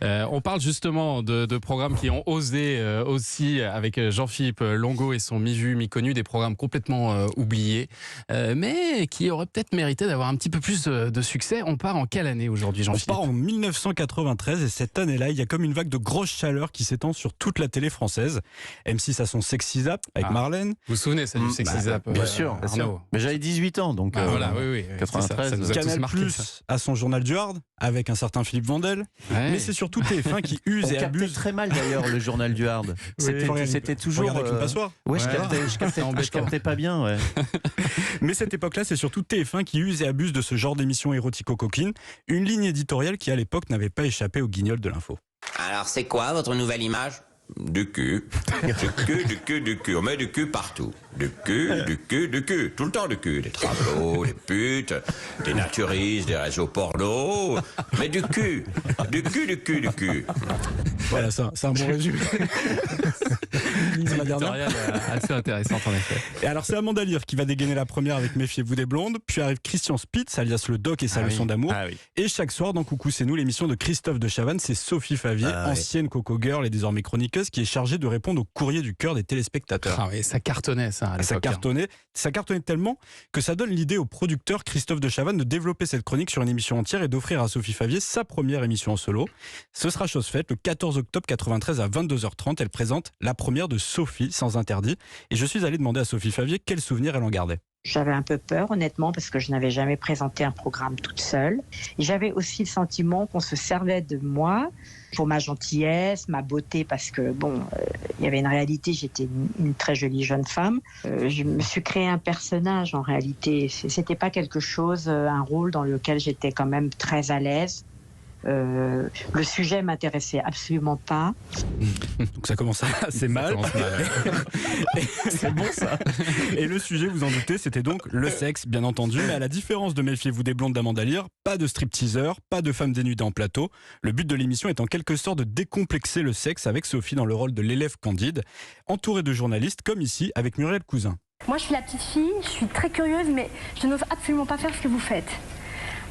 On parle justement de programmes qui ont osé aussi avec Jean-Philippe Longo et son mi-vu, mi-connu, des programmes complètement oubliés, mais qui auraient peut-être mérité d'avoir un petit peu plus de succès. On part en quelle année aujourd'hui, Jean-Philippe ? On part en 1993 et cette année-là, il y a comme une vague de grosse chaleur qui s'étend sur toute la télé française. M6 a son Sexy Zap avec Marlène. Vous vous souvenez, ça, du Sexy Zap Bien sûr. Mais j'avais 18 ans, donc voilà, oui, 93. Ça nous a tous Canal marqué, ça. Plus a son journal du Hard avec un certain Philippe Vandel. Ouais. Mais c'est surtout TF1 qui use On et captait abuse. très mal d'ailleurs le journal du Hard. C'était toujours. Regarde avec une passoire. Ouais, je embêtant. captais pas bien. Ouais. Mais cette époque-là, c'est surtout TF1 qui use et abuse de ce genre d'émission érotico-coquine. Une ligne éditoriale qui, à l'époque, n'avait pas échappé aux guignols de l'info. Alors c'est quoi votre nouvelle image ? Du cul. Du cul. On met du cul partout. Du cul. Tout le temps du cul. Des travaux, des putes, des naturistes, des réseaux porno. Mais du cul. Du cul. Voilà, ça, c'est un bon résumé. C'est ma dernière. Éditorial assez intéressante en effet. Et alors, c'est Amanda Lear qui va dégainer la première avec Méfiez-vous des blondes. Puis arrive Christian Spitz, alias le Doc et sa leçon d'amour. Et chaque soir, dans Coucou, c'est nous, l'émission de Christophe de Chavannes, c'est Sophie Favier, ancienne Coco Girl et désormais chroniqueuse, qui est chargée de répondre au courrier du cœur des téléspectateurs. Ah oui, ça cartonnait ça à l'époque. Ça cartonnait tellement que ça donne l'idée au producteur Christophe de Chavannes de développer cette chronique sur une émission entière et d'offrir à Sophie Favier sa première émission en solo. Ce sera chose faite le 14 octobre 93 à 22h30. Elle présente la première de Sophie sans interdit. Et je suis allé demander à Sophie Favier quel souvenir elle en gardait. J'avais un peu peur, honnêtement, parce que je n'avais jamais présenté un programme toute seule. Et j'avais aussi le sentiment qu'on se servait de moi pour ma gentillesse, ma beauté, parce que, il y avait une réalité, j'étais une très jolie jeune femme. Je me suis créé un personnage, en réalité. C'était pas quelque chose, un rôle dans lequel j'étais quand même très à l'aise. Le sujet m'intéressait absolument pas. Donc ça commence assez mal. C'est bon ça. Et le sujet, vous en doutez, c'était donc le sexe, bien entendu. Mais à la différence de Méfiez-vous des blondes d'Amanda Lear, pas de stripteaseur, pas de femmes dénudées en plateau. Le but de l'émission est en quelque sorte de décomplexer le sexe avec Sophie dans le rôle de l'élève candide, entourée de journalistes comme ici avec Muriel Cousin. Moi je suis la petite fille, je suis très curieuse, mais je n'ose absolument pas faire ce que vous faites.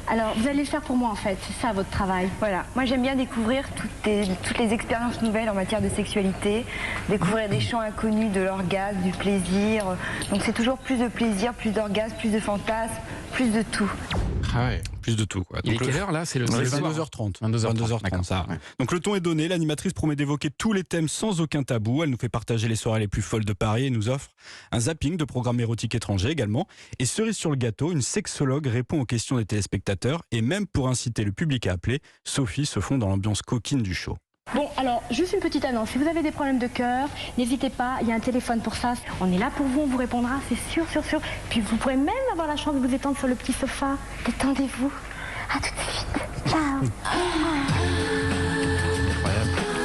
Alors, vous allez le faire pour moi en fait, c'est ça votre travail. Voilà, moi j'aime bien découvrir toutes les expériences nouvelles en matière de sexualité, découvrir des champs inconnus de l'orgasme, du plaisir. Donc c'est toujours plus de plaisir, plus d'orgasme, plus de fantasme, plus de tout. Ah ouais. Plus de tout, quoi. Il est quelle heure là ? C'est le 22h30. 22h30, ça. Ouais. Donc le ton est donné, l'animatrice promet d'évoquer tous les thèmes sans aucun tabou. Elle nous fait partager les soirées les plus folles de Paris et nous offre un zapping de programmes érotiques étrangers également. Et cerise sur le gâteau, une sexologue répond aux questions des téléspectateurs et même pour inciter le public à appeler, Sophie se fond dans l'ambiance coquine du show. Bon, alors, juste une petite annonce. Si vous avez des problèmes de cœur, n'hésitez pas, il y a un téléphone pour ça. On est là pour vous, on vous répondra, c'est sûr. Puis vous pourrez même avoir la chance de vous étendre sur le petit sofa. Détendez-vous. À tout de suite. Ciao.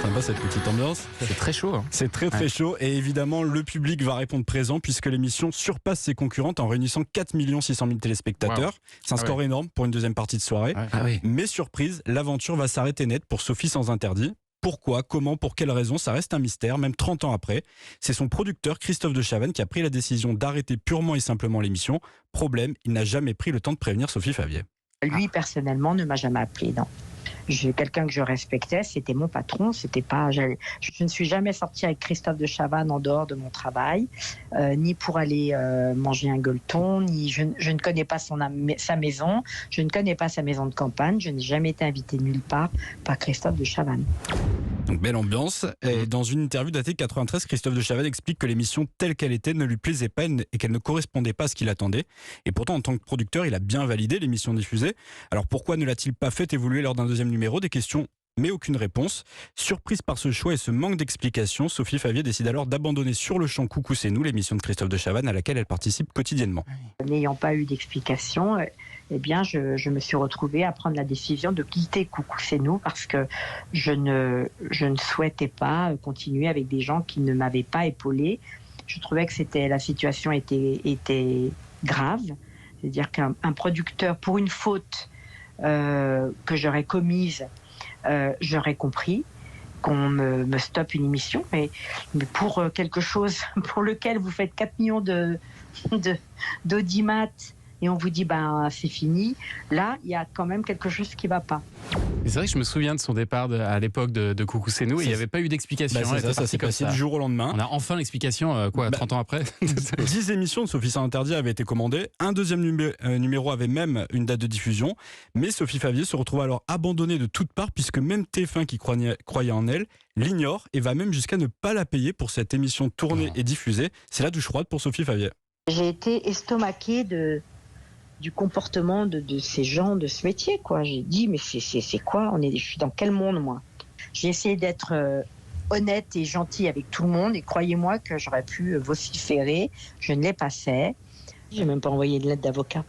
Sympa cette petite ambiance. C'est très chaud. Hein. C'est très chaud et évidemment le public va répondre présent puisque l'émission surpasse ses concurrentes en réunissant 4 600 000 téléspectateurs. Wow. C'est un score énorme pour une deuxième partie de soirée. Mais surprise, l'aventure va s'arrêter net pour Sophie sans interdit. Pourquoi, comment, pour quelles raisons, ça reste un mystère, même 30 ans après. C'est son producteur, Christophe de Chavannes, qui a pris la décision d'arrêter purement et simplement l'émission. Problème, il n'a jamais pris le temps de prévenir Sophie Favier. Lui, personnellement, ne m'a jamais appelé, non. Quelqu'un que je respectais, c'était mon patron. C'était pas, je ne suis jamais sortie avec Christophe de Chavannes en dehors de mon travail, ni pour aller manger un gueuleton, ni je ne connais pas sa maison, je ne connais pas sa maison de campagne, je n'ai jamais été invitée nulle part par Christophe de Chavannes. Donc belle ambiance. Et dans une interview datée de 93, Christophe de Chavannes explique que l'émission telle qu'elle était ne lui plaisait pas et qu'elle ne correspondait pas à ce qu'il attendait. Et pourtant, en tant que producteur, il a bien validé l'émission diffusée. Alors pourquoi ne l'a-t-il pas fait évoluer lors d'un deuxième numéro ? Des questions, mais aucune réponse. Surprise par ce choix et ce manque d'explication, Sophie Favier décide alors d'abandonner sur le champ Coucou c'est nous, l'émission de Christophe de Chavannes à laquelle elle participe quotidiennement. N'ayant pas eu d'explication, eh bien, je me suis retrouvée à prendre la décision de quitter Coucou c'est nous parce que je ne souhaitais pas continuer avec des gens qui ne m'avaient pas épaulée. Je trouvais que la situation était grave, c'est-à-dire qu'un producteur, pour une faute que j'aurais commise, j'aurais compris qu'on me stoppe une émission, mais pour quelque chose pour lequel vous faites 4 millions d'audimat et on vous dit c'est fini, là il y a quand même quelque chose qui ne va pas. C'est vrai que je me souviens de son départ à l'époque de Coucou c'est nous, et il n'y avait pas eu d'explication. Ça s'est passé du jour au lendemain. On a enfin l'explication, 30 ans après. 10 émissions de Sophie c'est interdit avaient été commandées. Un deuxième numéro avait même une date de diffusion. Mais Sophie Favier se retrouve alors abandonnée de toutes parts, puisque même TF1 qui croyait en elle l'ignore et va même jusqu'à ne pas la payer pour cette émission tournée et diffusée. C'est la douche froide pour Sophie Favier. J'ai été estomaquée du comportement de ces gens de ce métier, quoi. J'ai dit, mais c'est quoi ? Je suis dans quel monde, moi ? J'ai essayé d'être honnête et gentille avec tout le monde, et croyez-moi que j'aurais pu vociférer. Je ne l'ai pas fait. J'ai même pas envoyé de lettre d'avocat.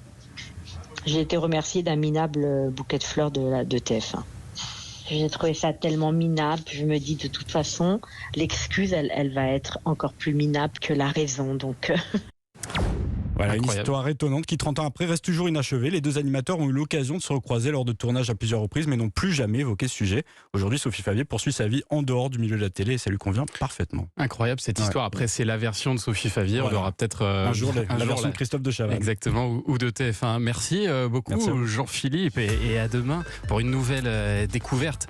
J'ai été remerciée d'un minable bouquet de fleurs de TF1. J'ai trouvé ça tellement minable. Je me dis, de toute façon, l'excuse, elle va être encore plus minable que la raison. Donc... Voilà, incroyable. Une histoire étonnante qui, 30 ans après, reste toujours inachevée. Les deux animateurs ont eu l'occasion de se recroiser lors de tournages à plusieurs reprises, mais n'ont plus jamais évoqué ce sujet. Aujourd'hui, Sophie Favier poursuit sa vie en dehors du milieu de la télé et ça lui convient parfaitement. Incroyable cette histoire. Après, c'est la version de Sophie Favier. Voilà. On aura peut-être un jour la version de Christophe de Chavannes. Exactement, ou de TF1. Merci beaucoup, Jean-Philippe, et à demain pour une nouvelle découverte.